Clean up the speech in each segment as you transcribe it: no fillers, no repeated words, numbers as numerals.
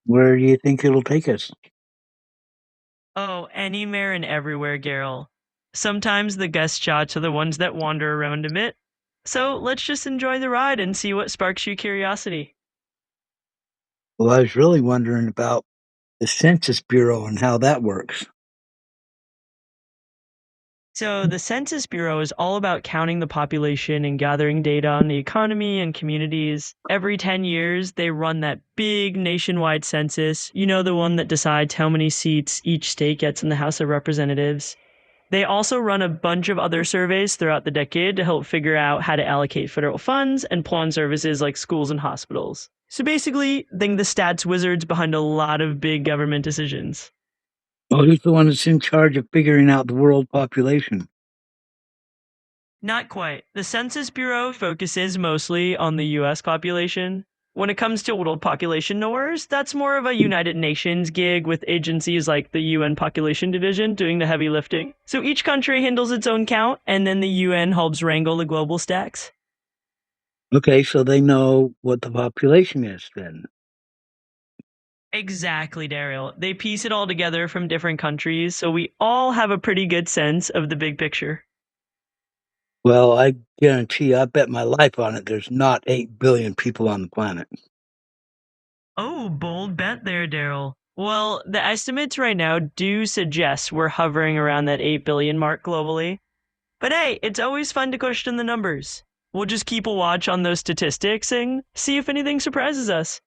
Where do you think it'll take us? Oh, anywhere and everywhere, Garrel. Sometimes the guest shots are the ones that wander around a bit. So let's just enjoy the ride and see what sparks your curiosity. Well, I was really wondering about the Census Bureau and how that works. So, the Census Bureau is all about counting the population and gathering data on the economy and communities. Every 10 years, they run that big nationwide census, the one that decides how many seats each state gets in the House of Representatives. They also run a bunch of other surveys throughout the decade to help figure out how to allocate federal funds and plan services like schools and hospitals. So basically, think the stats wizards behind a lot of big government decisions. Well, who's the one that's in charge of figuring out the world population? Not quite. The Census Bureau focuses mostly on the US population. When it comes to world population numbers, that's more of a United Nations gig with agencies like the UN Population Division doing the heavy lifting. So each country handles its own count, and then the UN helps wrangle the global stacks. Okay, so they know what the population is then. Exactly, Daryl. They piece it all together from different countries, so we all have a pretty good sense of the big picture. Well, I guarantee I bet my life on it there's not 8 billion people on the planet. Oh, bold bet there, Daryl. Well, the estimates right now do suggest we're hovering around that 8 billion mark globally. But hey, it's always fun to question the numbers. We'll just keep a watch on those statistics and see if anything surprises us.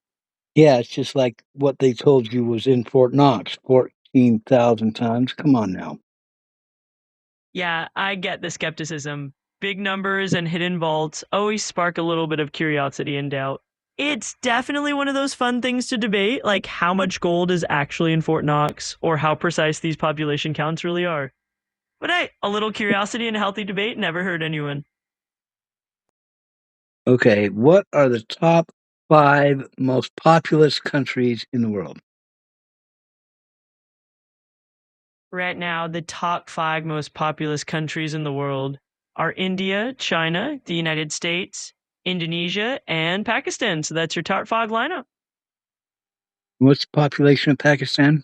Yeah, it's just like what they told you was in Fort Knox, 14,000 times. Come on now. Yeah, I get the skepticism. Big numbers and hidden vaults always spark a little bit of curiosity and doubt. It's definitely one of those fun things to debate, like how much gold is actually in Fort Knox, or how precise these population counts really are. But hey, a little curiosity and a healthy debate never hurt anyone. Okay, what are the top 5 most populous countries in the world? Right now, the top five most populous countries in the world are India, China, the United States, Indonesia, and Pakistan. So that's your top five lineup. What's the population of Pakistan?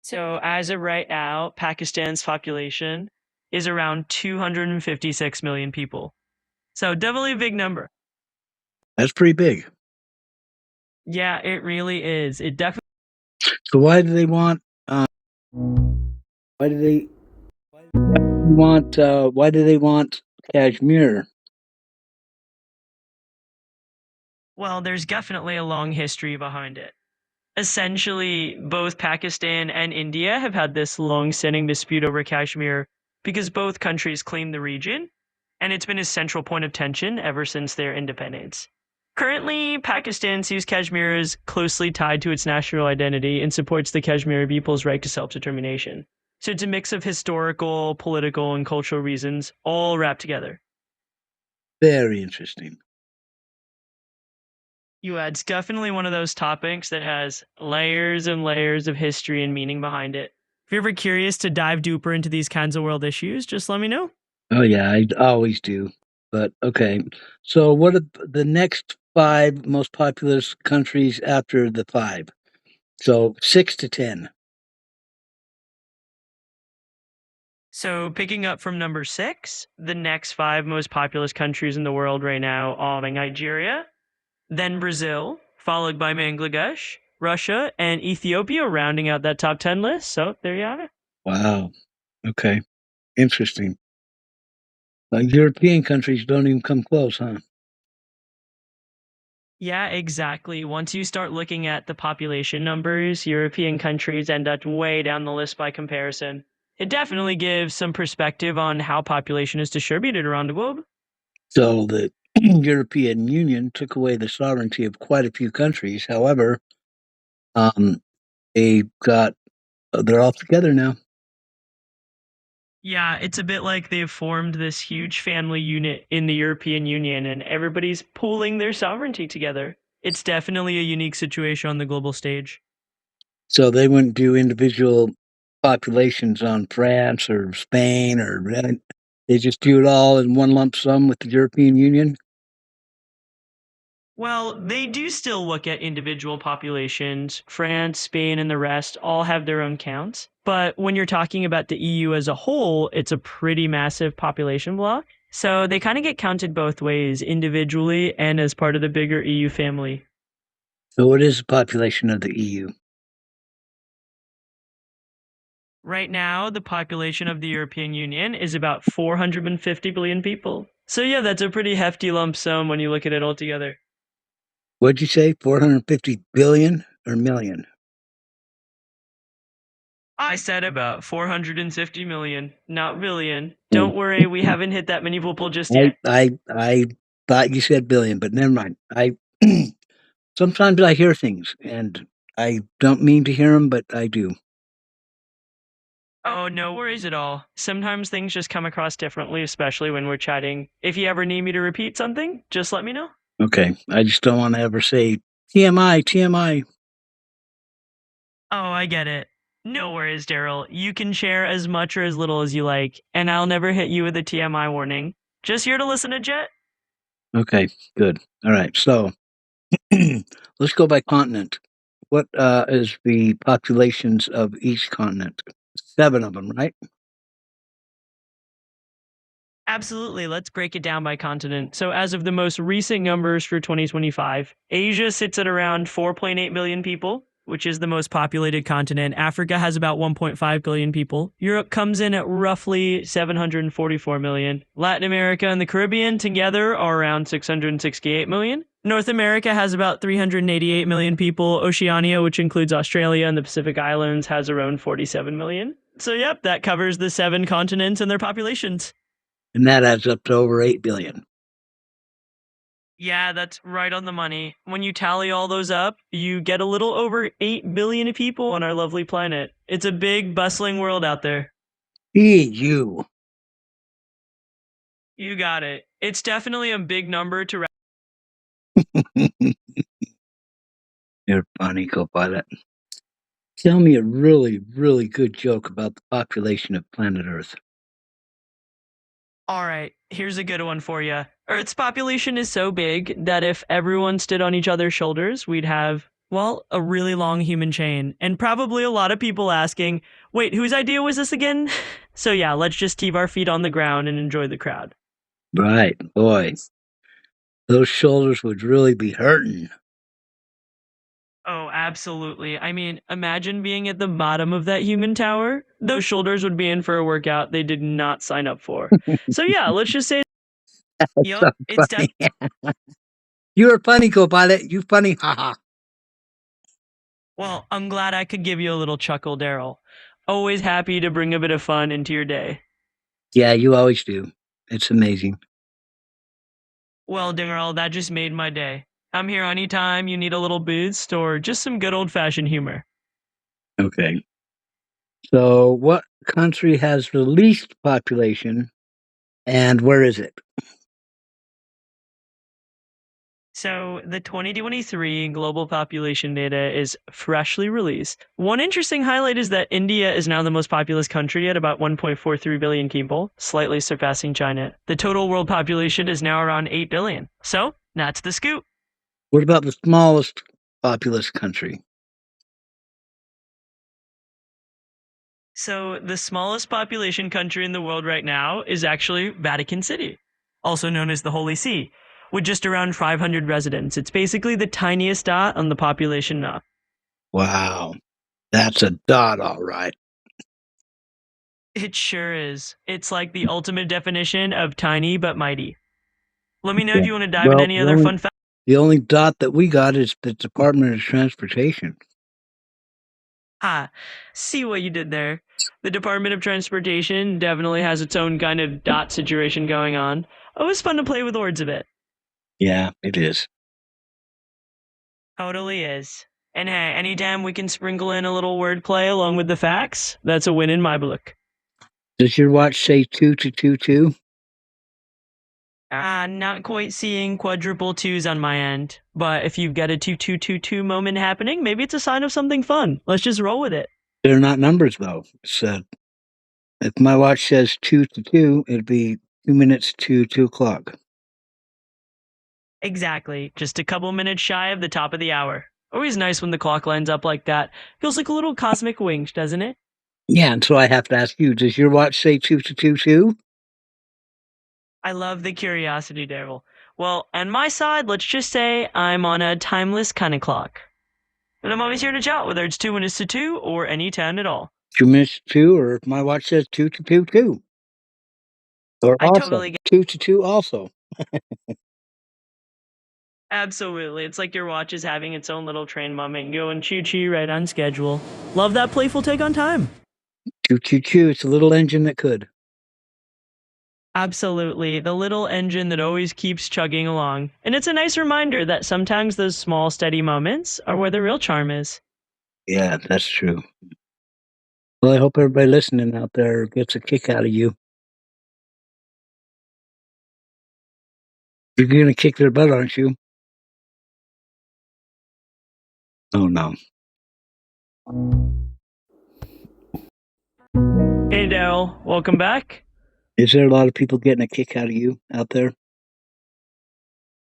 So as of right now, Pakistan's population is around 256 million people. So definitely a big number. That's pretty big. Yeah, it really is. It definitely. So why do they why do they want Kashmir? Well, there's definitely a long history behind it. Essentially, both Pakistan and India have had this long standing dispute over Kashmir because both countries claim the region, and it's been a central point of tension ever since their independence. Currently, Pakistan sees Kashmir as closely tied to its national identity and supports the Kashmiri people's right to self determination. So it's a mix of historical, political, and cultural reasons all wrapped together. Very interesting. Yeah, it's definitely one of those topics that has layers and layers of history and meaning behind it. If you're ever curious to dive deeper into these kinds of world issues, just let me know. Oh yeah, I always do. But okay. So what are the next 5 most populous countries after the 5? So 6 to 10. So, picking up from number six, the next five most populous countries in the world right now are Nigeria, then Brazil, followed by Bangladesh, Russia, and Ethiopia, rounding out that top 10 list. So, there you have it. Wow. Okay. Interesting. Like European countries don't even come close, huh? Yeah, exactly. Once you start looking at the population numbers, European countries end up way down the list by comparison. It definitely gives some perspective on how population is distributed around the globe. So the European Union took away the sovereignty of quite a few countries. However, um, they got they're all together now. Yeah, it's a bit like they've formed this huge family unit in the European Union and everybody's pooling their sovereignty together. It's definitely a unique situation on the global stage. So they wouldn't do individual populations on France or Spain or they just do it all in one lump sum with the European Union. Well, they do still look at individual populations. France, Spain, and the rest all have their own counts. But when you're talking about the EU as a whole, it's a pretty massive population block. So they kind of get counted both ways, individually and as part of the bigger EU family. So what is the population of the EU? Right now, the population of the European Union is about 450 billion people. So, yeah, that's a pretty hefty lump sum when you look at it all together. What'd you say? 450 billion or million? I said about 450 million, not billion. Oh, Don't worry, we haven't hit that many people just I yet. I thought you said billion, but never mind. I sometimes I hear things and I don't mean to hear them, but I do. Oh, no worries at all. Sometimes things just come across differently, especially when we're chatting. If you ever need me to repeat something, just let me know. Okay. I just don't want to ever say TMI, TMI. Oh, I get it. No worries, Daryl. You can share as much or as little as you like, and I'll never hit you with a TMI warning. Just here to listen to Jet. Okay, good. All right. So let's go by continent. What is the populations of each continent? 7 of them, right? Absolutely. Let's break it down by continent. So, as of the most recent numbers for 2025, Asia sits at around 4.8 billion people, which is the most populated continent. Africa has about 1.5 billion people. Europe comes in at roughly 744 million. Latin America and the Caribbean together are around 668 million. North America has about 388 million people. Oceania, which includes Australia and the Pacific Islands, has around 47 million. So, yep, that covers the 7 continents and their populations. And that adds up to over 8 billion. Yeah, that's right on the money. When you tally all those up, you get a little over 8 billion people on our lovely planet. It's a big, bustling world out there. EU. You got it. It's definitely a big number to. You're funny, Copilot. Tell me a really, really good joke about the population of planet Earth. All right, here's a good one for you. Earth's population is so big that if everyone stood on each other's shoulders, we'd have, well, a really long human chain. And probably a lot of people asking, wait, whose idea was this again? So, yeah, let's just keep our feet on the ground and enjoy the crowd. Right, boy. Those shoulders would really be hurting. Oh, absolutely. I mean, imagine being at the bottom of that human tower. Those shoulders would be in for a workout they did not sign up for. So yeah, let's just say, So yep, it's funny. You're funny, Copilot. You funny. Haha. well, I'm glad I could give you a little chuckle, Daryl. Always happy to bring a bit of fun into your day. Yeah, you always do. It's amazing. Well, Daryl, that just made my day. I'm here anytime you need a little boost or just some good old-fashioned humor. Okay. So, what country has the least population and where is it? So, the 2023 global population data is freshly released. One interesting highlight is that India is now the most populous country at about 1.43 billion people, slightly surpassing China. The total world population is now around 8 billion. So, that's the scoop. What about the smallest populous country? So, the smallest population country in the world right now is actually Vatican City, also known as the Holy See, with just around 500 residents. It's basically the tiniest dot on the population map. Wow. That's a dot, all right. It sure is. It's like the ultimate definition of tiny but mighty. Let me know if Yeah. you want to dive in Well, any other fun facts. the only dot that we got is the Department of Transportation. Ah, see what you did there. The Department of Transportation definitely has its own kind of dot situation going on. Always fun to play with words a bit. Yeah, it is. Totally is. And hey, anytime we can sprinkle in a little wordplay along with the facts, that's a win in my book. Does your watch say 2222? Not quite seeing quadruple twos on my end, but if you get a 2222 moment happening, maybe it's a sign of something fun. Let's just roll with it. They're not numbers, though. So if my watch says 2 to 2, it'd be 2 minutes to 2 o'clock. Exactly. Just a couple minutes shy of the top of the hour. Always nice when the clock lines up like that. Feels like a little cosmic wink, doesn't it? Yeah, and so I have to ask you, does your watch say 2 to 2 too? I love the curiosity, Daryl. Well, on my side, let's just say I'm on a timeless kind of clock. And I'm always here to chat, whether it's 2 minutes to 2 or any time at all. 2 minutes to 2, or if my watch says 2 to 2 too. Or I also totally get 2 to 2 also. Absolutely. It's like your watch is having its own little train moment, going choo choo right on schedule. Love that playful take on time. 2 to 2, it's a little engine that could. Absolutely. The little engine that always keeps chugging along. And it's a nice reminder that sometimes those small, steady moments are where the real charm is. Yeah, that's true. Well, I hope everybody listening out there gets a kick out of you. You're gonna kick their butt, aren't you? Oh, no. Hey, Daryl. Welcome back. Is there a lot of people getting a kick out of you out there?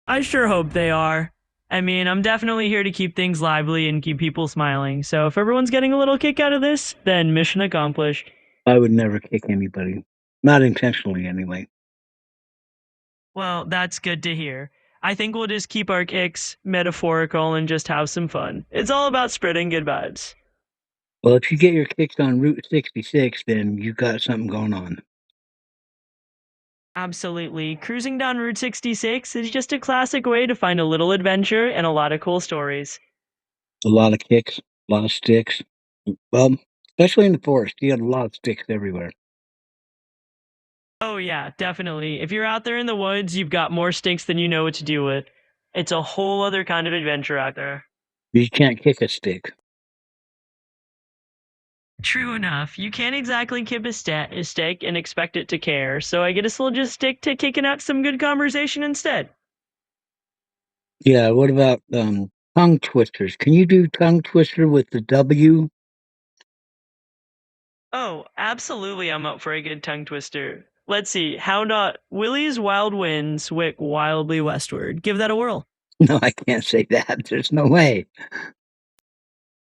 I sure hope they are. I mean, I'm definitely here to keep things lively and keep people smiling. So if everyone's getting a little kick out of this, then mission accomplished. I would never kick anybody. Not intentionally, anyway. Well, that's good to hear. I think we'll just keep our kicks metaphorical and just have some fun. It's all about spreading good vibes. Well, if you get your kicks on Route 66, then you got something going on. Absolutely. Cruising down Route 66 is just a classic way to find a little adventure and a lot of cool stories. A lot of kicks, a lot of sticks. Well, especially in the forest, you got a lot of sticks everywhere. Oh, yeah, definitely. If you're out there in the woods, you've got more sticks than you know what to do with. It's a whole other kind of adventure out there. You can't kick a stick. True enough. You can't exactly keep a stick and expect it to care, so I guess we'll just stick to kicking out some good conversation instead. Yeah, what about tongue twisters? Can you do tongue twister with the W? Oh, absolutely, I'm up for a good tongue twister. Let's see. How not Willie's wild winds wick wildly westward. Give that a whirl. No, I can't say that. There's no way.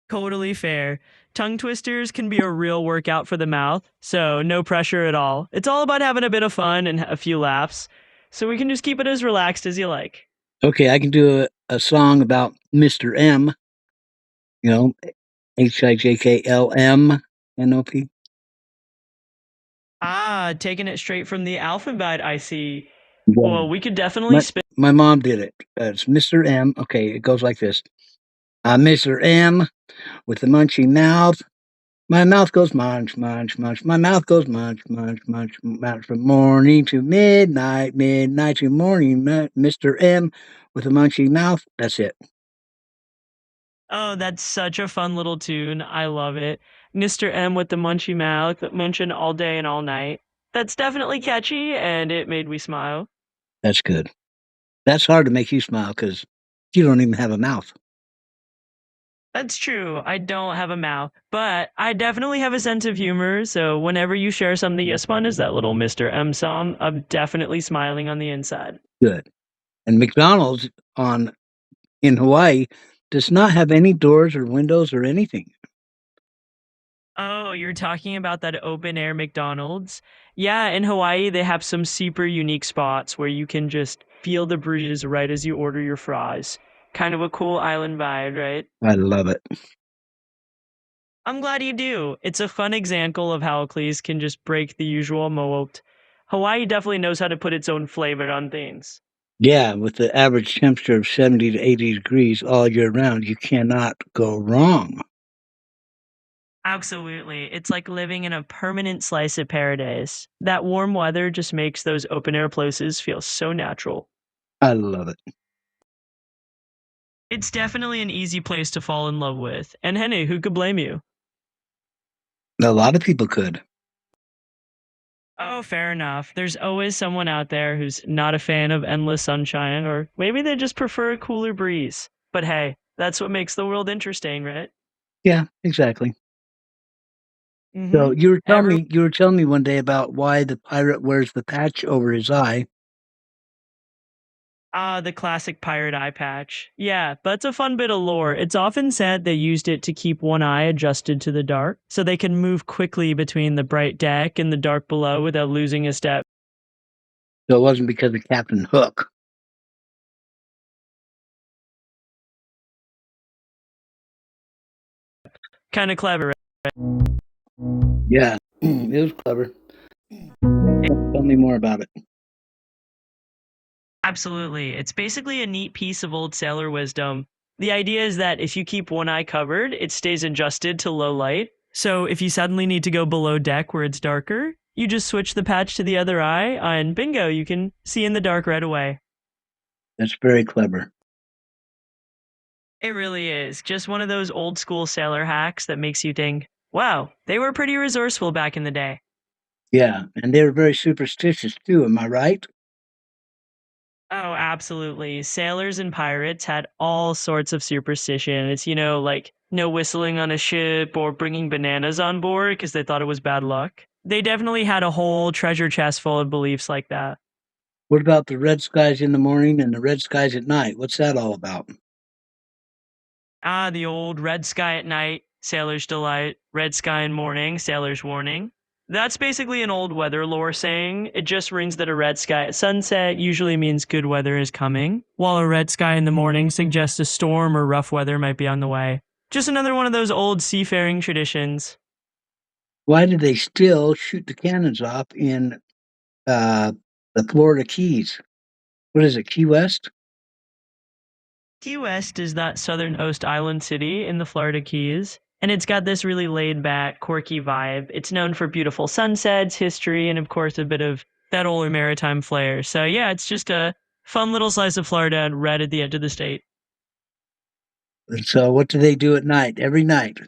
Totally fair. Tongue twisters can be a real workout for the mouth, so no pressure at all. It's all about having a bit of fun and a few laughs, so we can just keep it as relaxed as you like. Okay, I can do a song about Mr. M, you know, HIJKLMNOP. Ah, taking it straight from the alphabet, I see. Yeah. Well, we could definitely My, spin. my mom did it. It's Mr. M. Okay, it goes like this. Mr. M with the munchy mouth. My mouth goes munch, munch, munch. My mouth goes munch, munch, munch, munch from morning to midnight, midnight to morning. Mr. M with a munchy mouth. That's it. Oh, that's such a fun little tune. I love it. Mr. M with the munchy mouth, munching all day and all night. That's definitely catchy, and it made me smile. That's good. That's hard to make you smile because you don't even have a mouth. That's true. I don't have a mouth, but I definitely have a sense of humor. So whenever you share something as fun as that little Mr. M song, I'm definitely smiling on the inside. Good. And McDonald's on in Hawaii does not have any doors or windows or anything. Oh, you're talking about that open air McDonald's? Yeah, in Hawaii, they have some super unique spots where you can just feel the breeze right as you order your fries. Kind of a cool island vibe, right? I love it. I'm glad you do. It's a fun example of how a place can just break the usual mold. Hawaii definitely knows how to put its own flavor on things. Yeah, with the average temperature of 70 to 80 degrees all year round, you cannot go wrong. Absolutely. It's like living in a permanent slice of paradise. That warm weather just makes those open air places feel so natural. I love it. It's definitely an easy place to fall in love with. And Henny, who could blame you? A lot of people could. Oh, fair enough. There's always someone out there who's not a fan of endless sunshine, or maybe they just prefer a cooler breeze. But hey, that's what makes the world interesting, right? Yeah, exactly. So Mm-hmm. you were telling me one day about why the pirate wears the patch over his eye. Ah, the classic pirate eye patch. Yeah, but it's a fun bit of lore. It's often said they used it to keep one eye adjusted to the dark, so they can move quickly between the bright deck and the dark below without losing a step. So it wasn't because of Captain Hook. Kind of clever. Yeah, it was clever. Tell me more about it. Absolutely. It's basically a neat piece of old sailor wisdom. The idea is that if you keep one eye covered, it stays adjusted to low light. So if you suddenly need to go below deck where it's darker, you just switch the patch to the other eye, and bingo, you can see in the dark right away. That's very clever. It really is. Just one of those old school sailor hacks that makes you think, wow, they were pretty resourceful back in the day. Yeah, and they were very superstitious too. Am I right? Oh, absolutely. Sailors and pirates had all sorts of superstition. It's, like no whistling on a ship or bringing bananas on board because they thought it was bad luck. They definitely had a whole treasure chest full of beliefs like that. What about the red skies in the morning and the red skies at night? What's that all about? Ah, the old red sky at night, sailor's delight, red sky in morning, sailor's warning. That's basically an old weather lore saying. It just means that a red sky at sunset usually means good weather is coming, while a red sky in the morning suggests a storm or rough weather might be on the way. Just another one of those old seafaring traditions. Why did they still shoot the cannons off in uh, the Florida Keys? What is it, Key West? Key West is that southernmost island city in the Florida Keys, and it's got this really laid back, quirky vibe. It's known for beautiful sunsets, history, and of course, a bit of that old maritime flair. So, yeah, it's just a fun little slice of Florida right at the edge of the state. And so, what do they do at night? Every night.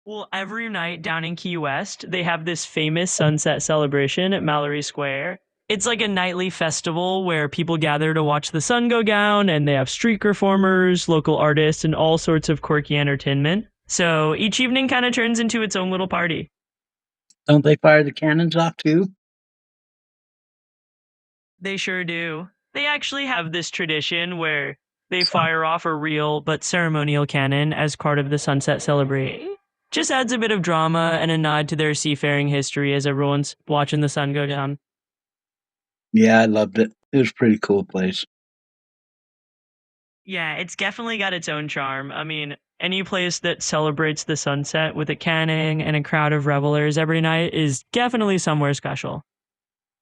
Well, every night down in Key West, they have this famous sunset celebration at Mallory Square. It's like a nightly festival where people gather to watch the sun go down, and they have street performers, local artists, and all sorts of quirky entertainment. So each evening kind of turns into its own little party. Don't they fire the cannons off too? They sure do. They actually have this tradition where they fire off a real but ceremonial cannon as part of the sunset celebration. Just adds a bit of drama and a nod to their seafaring history as everyone's watching the sun go down. Yeah, I loved it. It was a pretty cool place. Yeah, it's definitely got its own charm. I mean, any place that celebrates the sunset with a cannon and a crowd of revelers every night is definitely somewhere special.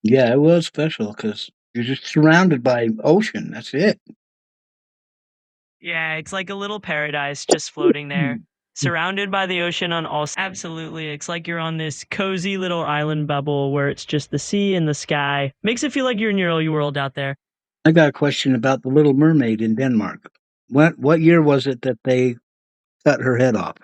Yeah, it was special because you're just surrounded by ocean. That's it. Yeah, it's like a little paradise just floating there, surrounded by the ocean on all. Absolutely, it's like you're on this cozy little island bubble where it's just the sea and the sky. Makes it feel like you're in your own world out there. I got a question about the Little Mermaid in Denmark. What year was it that they cut her head off?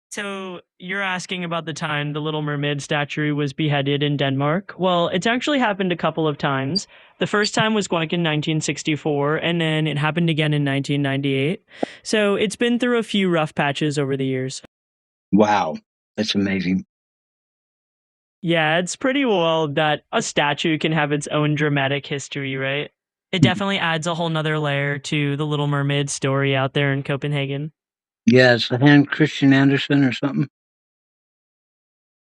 So you're asking about the time the Little Mermaid statue was beheaded in Denmark? Well, it's actually happened a couple of times. The first time was like in 1964, and then it happened again in 1998. So it's been through a few rough patches over the years. Wow, that's amazing. Yeah, it's pretty wild that a statue can have its own dramatic history, right? It definitely adds a whole nother layer to the Little Mermaid story out there in Copenhagen. Yeah, it's the Hans Christian Andersen or something.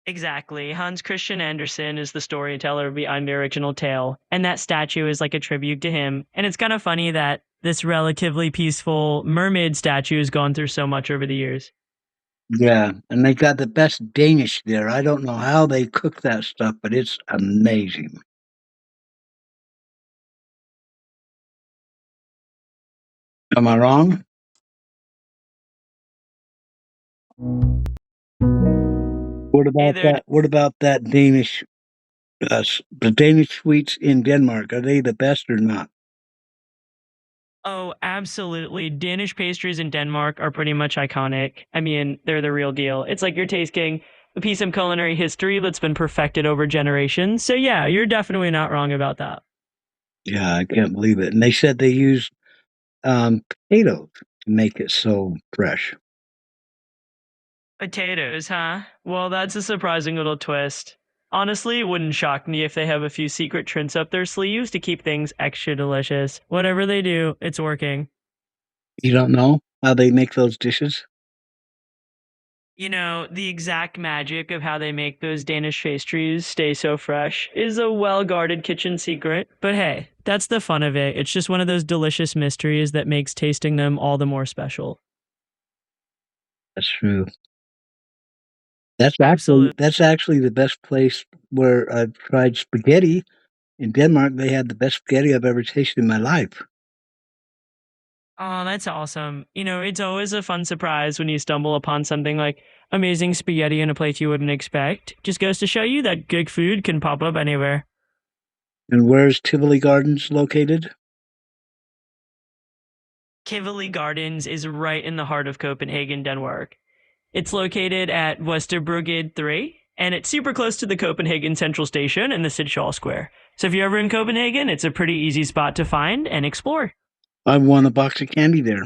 Exactly. Hans Christian Andersen is the storyteller behind the original tale, and that statue is like a tribute to him. And it's kind of funny that this relatively peaceful mermaid statue has gone through so much over the years. Yeah, and they got the best Danish there. I don't know how they cook that stuff, but it's amazing. Am I wrong? What Hey about there. that? What about that Danish? The Danish sweets in Denmark, are they the best or not? Oh, absolutely. Danish pastries in Denmark are pretty much iconic. I mean, they're the real deal. It's like you're tasting a piece of culinary history that's been perfected over generations. So, yeah, you're definitely not wrong about that. Yeah, I can't believe it. And they said they use potatoes to make it so fresh. Potatoes, huh? Well, that's a surprising little twist. Honestly, it wouldn't shock me if they have a few secret tricks up their sleeves to keep things extra delicious. Whatever they do, it's working. You don't know how they make those dishes? You know, the exact magic of how they make those Danish pastries stay so fresh is a well guarded kitchen secret. But hey, that's the fun of it. It's just one of those delicious mysteries that makes tasting them all the more special. That's true. Absolutely. That's actually the best place where I've tried spaghetti. In Denmark, they had the best spaghetti I've ever tasted in my life. Oh, that's awesome. You know, it's always a fun surprise when you stumble upon something like amazing spaghetti in a place you wouldn't expect. Just goes to show you that good food can pop up anywhere. And where's Tivoli Gardens located? Tivoli Gardens is right in the heart of Copenhagen, Denmark. It's located at Vesterbrogade 3, and it's super close to the Copenhagen Central Station and the City Square. So if you're ever in Copenhagen, it's a pretty easy spot to find and explore. I won a box of candy there.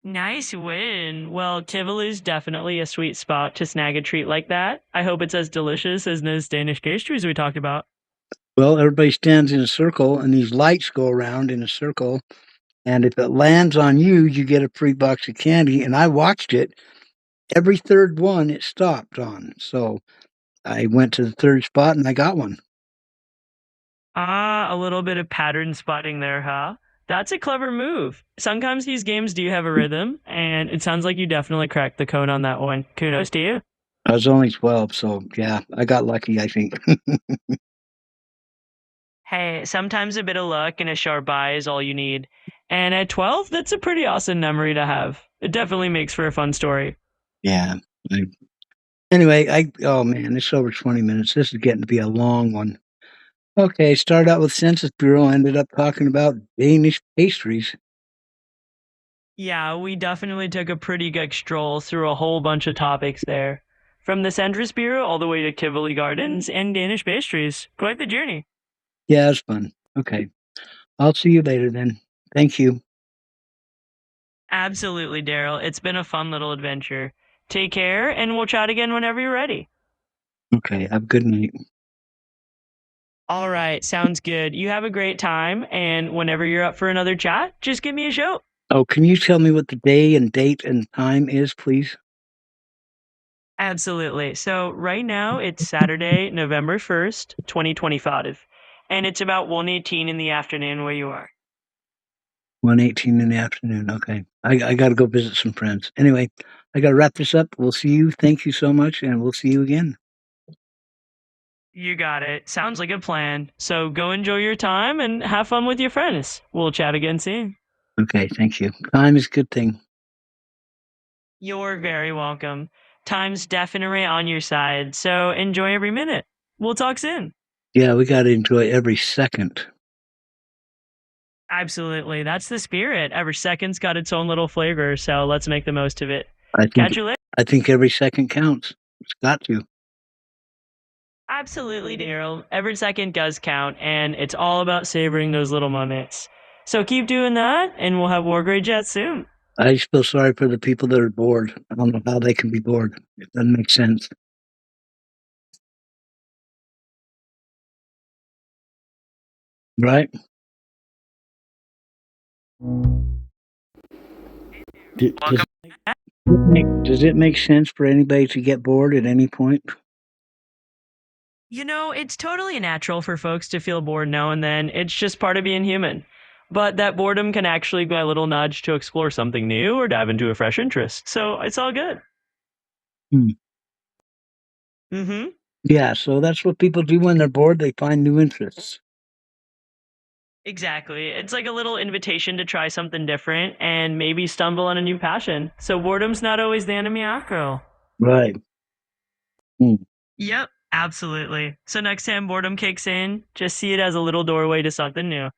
Nice win. Well, Tivoli's definitely a sweet spot to snag a treat like that. I hope it's as delicious as those Danish pastries we talked about. Well, everybody stands in a circle, and these lights go around in a circle. And if it lands on you, you get a free box of candy. And I watched it. Every third one it stopped on. So I went to the third spot and I got one. Ah, a little bit of pattern spotting there, huh? That's a clever move. Sometimes these games do have a rhythm, and it sounds like you definitely cracked the code on that one. Kudos to you. I was only 12, so yeah, I got lucky, I think. Hey, sometimes a bit of luck and a sharp eye is all you need. And at 12, that's a pretty awesome memory to have. It definitely makes for a fun story. Yeah. I, anyway, oh man, it's over 20 minutes. This is getting to be a long one. Okay, started out with Census Bureau, ended up talking about Danish pastries. Yeah, we definitely took a pretty good stroll through a whole bunch of topics there. From the Centris Bureau all the way to Tivoli Gardens and Danish pastries. Quite the journey. Yeah, it's fun. Okay. I'll see you later then. Thank you. Absolutely, Daryl. It's been a fun little adventure. Take care, and we'll chat again whenever you're ready. Okay, have a good night. All right, sounds good. You have a great time, and whenever you're up for another chat, just give me a shout. Oh, can you tell me what the day and date and time is, please? Absolutely. So right now it's Saturday, November 1st, 2025, and it's about 1:18 in the afternoon where you are. 1:18 in the afternoon. Okay. I got to go visit some friends. Anyway, I got to wrap this up. We'll see you. Thank you so much, and we'll see you again. You got it. Sounds like a plan. So go enjoy your time and have fun with your friends. We'll chat again soon. Okay, thank you. Time is a good thing. You're very welcome. Time's definitely on your side, so enjoy every minute. We'll talk soon. Yeah, we got to enjoy every second. Absolutely. That's the spirit. Every second's got its own little flavor, so let's make the most of it. I Catch think you later. I think every second counts. It's got to. Absolutely, Daryl. Every second does count, and it's all about savoring those little moments. So keep doing that, and we'll have more great chats soon. I just feel sorry for the people that are bored. I don't know how they can be bored. It doesn't make sense. Right? Does it make sense for anybody to get bored at any point? You know, it's totally natural for folks to feel bored now and then. It's just part of being human. But that boredom can actually be a little nudge to explore something new or dive into a fresh interest. So it's all good. Hmm. Mm-hmm. Yeah, so that's what people do when they're bored. They find new interests. Exactly. It's like a little invitation to try something different and maybe stumble on a new passion. So boredom's not always the enemy after all. Right. Hmm. Yep, absolutely. So next time boredom kicks in, just see it as a little doorway to something new.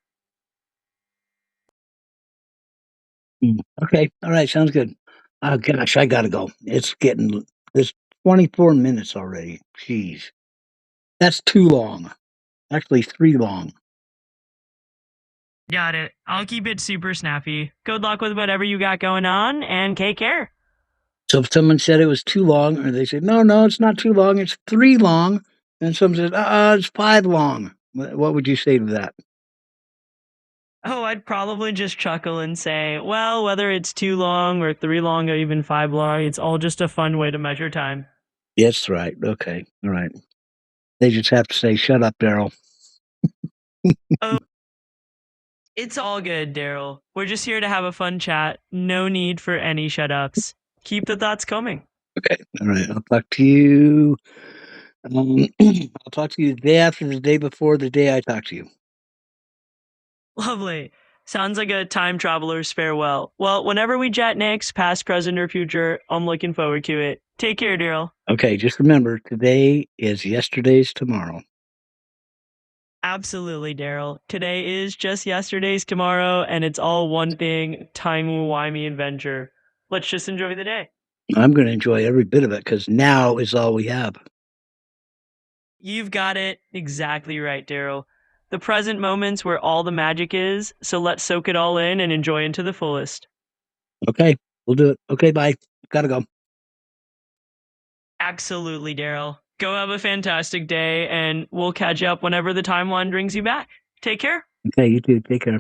Okay. All right. Sounds good. Oh, gosh, I got to go. It's 24 minutes already. Jeez. That's too long. Actually, 3 long. Got it. I'll keep it super snappy. Good luck with whatever you got going on and take care. So if someone said it was too long, or they said, no, no, it's not too long, it's 3 long, and someone says, it's 5 long. What would you say to that? Oh, I'd probably just chuckle and say, well, whether it's 2 long or 3 long or even 5 long, it's all just a fun way to measure time. Yes, right. Okay. All right. They just have to say, shut up, Daryl. Oh, it's all good, Daryl. We're just here to have a fun chat. No need for any shut ups. Keep the thoughts coming. Okay. All right. I'll talk to you. I'll talk to you the day after, the day before, the day I talk to you. Lovely. Sounds like a time traveler's farewell. Well, whenever we chat next, past, present, or future, I'm looking forward to it. Take care, Daryl. Okay. Just remember, today is yesterday's tomorrow. Absolutely, Daryl. Today is just yesterday's tomorrow, and it's all one big timey-wimey adventure. Let's just enjoy the day. I'm going to enjoy every bit of it because now is all we have. You've got it exactly right, Daryl. The present moment's where all the magic is, so let's soak it all in and enjoy it to the fullest. Okay. We'll do it. Okay. Bye. Gotta go. Absolutely, Daryl. Go have a fantastic day, and we'll catch up whenever the timeline brings you back. Take care. Okay. You too. Take care.